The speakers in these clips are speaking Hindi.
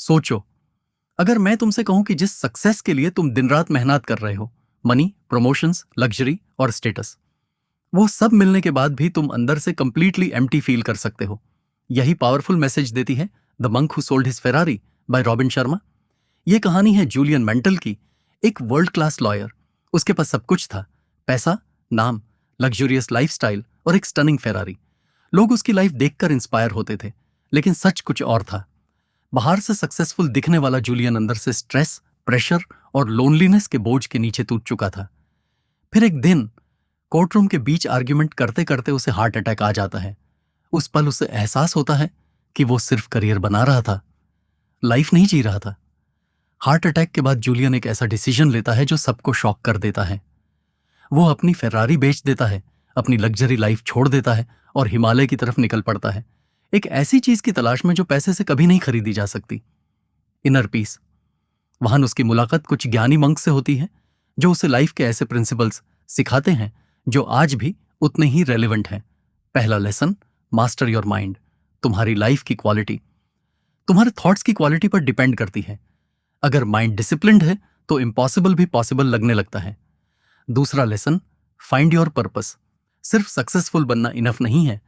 सोचो, अगर मैं तुमसे कहूं कि जिस सक्सेस के लिए तुम दिन रात मेहनत कर रहे हो, मनी, प्रमोशंस, लग्जरी और स्टेटस, वो सब मिलने के बाद भी तुम अंदर से कंप्लीटली एम्प्टी फील कर सकते हो। यही पावरफुल मैसेज देती है the monk who sold his Ferrari by Robin Sharma. ये कहानी है जूलियन मेंटल की। एक वर्ल्ड क्लास लॉयर, उसके पास सब कुछ था, पैसा, नाम, लग्जूरियस लाइफस्टाइल और एक स्टनिंग फेरारी। लोग उसकी लाइफ देखकर इंस्पायर होते थे, लेकिन सच कुछ और था। बाहर से सक्सेसफुल दिखने वाला जूलियन अंदर से स्ट्रेस, प्रेशर और लोनलीनेस के बोझ के नीचे टूट चुका था। फिर एक दिन कोर्टरूम के बीच आर्ग्यूमेंट करते करते उसे हार्ट अटैक आ जाता है। उस पल उसे एहसास होता है कि वो सिर्फ करियर बना रहा था, लाइफ नहीं जी रहा था। हार्ट अटैक के बाद जूलियन एक ऐसा डिसीजन लेता है जो सबको शॉक कर देता है। वो अपनी फेरारी बेच देता है, अपनी लग्जरी लाइफ छोड़ देता है और हिमालय की तरफ निकल पड़ता है, एक ऐसी चीज की तलाश में जो पैसे से कभी नहीं खरीदी जा सकती, इनर पीस। वहां उसकी मुलाकात कुछ ज्ञानी मंक से होती है जो उसे लाइफ के ऐसे प्रिंसिपल्स सिखाते हैं जो आज भी उतने ही रेलेवेंट हैं। पहला लेसन, मास्टर योर माइंड। तुम्हारी लाइफ की क्वालिटी तुम्हारे थॉट्स की क्वालिटी पर डिपेंड करती है। अगर माइंड डिसिप्लिन्ड है तो इम्पॉसिबल भी पॉसिबल लगने लगता है। दूसरा लेसन, फाइंड योर पर्पस। सिर्फ सक्सेसफुल बनना इनफ नहीं है।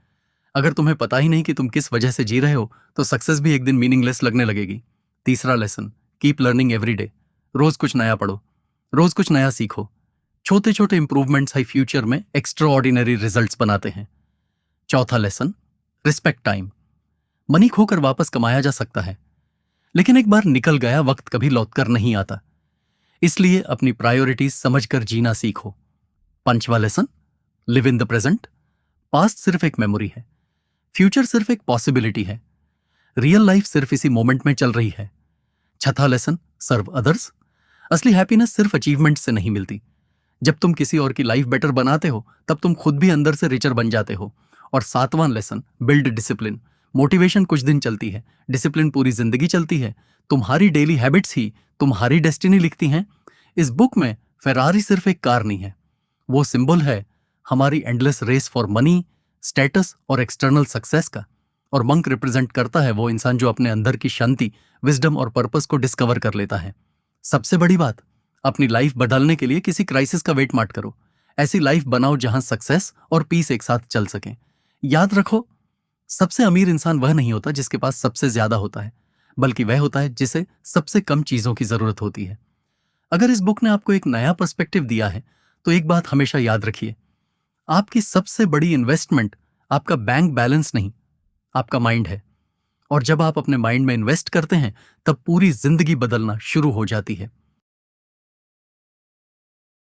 अगर तुम्हें पता ही नहीं कि तुम किस वजह से जी रहे हो तो सक्सेस भी एक दिन मीनिंगलेस लगने लगेगी। तीसरा lesson, keep learning every day. रोज कुछ नया पढ़ो, रोज कुछ नया सीखो। छोटे छोटे इंप्रूवमेंट्स ही फ्यूचर में एक्स्ट्रा ऑर्डिनरी रिजल्ट्स बनाते हैं। चौथा लेसन, रिस्पेक्ट टाइम। मनी खोकर वापस कमाया जा सकता है, लेकिन एक बार निकल गया वक्त कभी लौटकर नहीं आता। इसलिए अपनी प्रायोरिटीज समझकर जीना सीखो। पांचवा lesson, live in the present. Past सिर्फ एक मेमोरी है, फ्यूचर सिर्फ एक पॉसिबिलिटी है, रियल लाइफ सिर्फ इसी मोमेंट में चल रही है। छठा लेसन, सर्व अदर्स। असली हैप्पीनेस सिर्फ अचीवमेंट से नहीं मिलती। जब तुम किसी और की लाइफ बेटर बनाते हो तब तुम खुद भी अंदर से रिचर बन जाते हो। और सातवां लेसन, बिल्ड डिसिप्लिन। मोटिवेशन कुछ दिन चलती है, डिसिप्लिन पूरी जिंदगी चलती है। तुम्हारी डेली हैबिट्स ही तुम्हारी डेस्टिनी लिखती हैं। इस बुक में फेरारी सिर्फ एक कार नहीं है, वो सिंबल है हमारी endless race for money, status और एक्सटर्नल सक्सेस का। और मंक रिप्रेजेंट करता है वो इंसान जो अपने अंदर की शांति, विजडम और पर्पस को डिस्कवर कर लेता है। सबसे बड़ी बात, अपनी लाइफ बदलने के लिए किसी क्राइसिस का वेट मत करो। ऐसी लाइफ बनाओ जहां सक्सेस और पीस एक साथ चल सकें। याद रखो, सबसे अमीर इंसान वह नहीं होता जिसके पास सबसे ज्यादा होता है, बल्कि वह होता है जिसे सबसे कम चीजों की जरूरत होती है। अगर इस बुक ने आपको एक नया पर्सपेक्टिव दिया है तो एक बात हमेशा याद रखिए, आपकी सबसे बड़ी इन्वेस्टमेंट आपका बैंक बैलेंस नहीं, आपका माइंड है। और जब आप अपने माइंड में इन्वेस्ट करते हैं तब पूरी जिंदगी बदलना शुरू हो जाती है।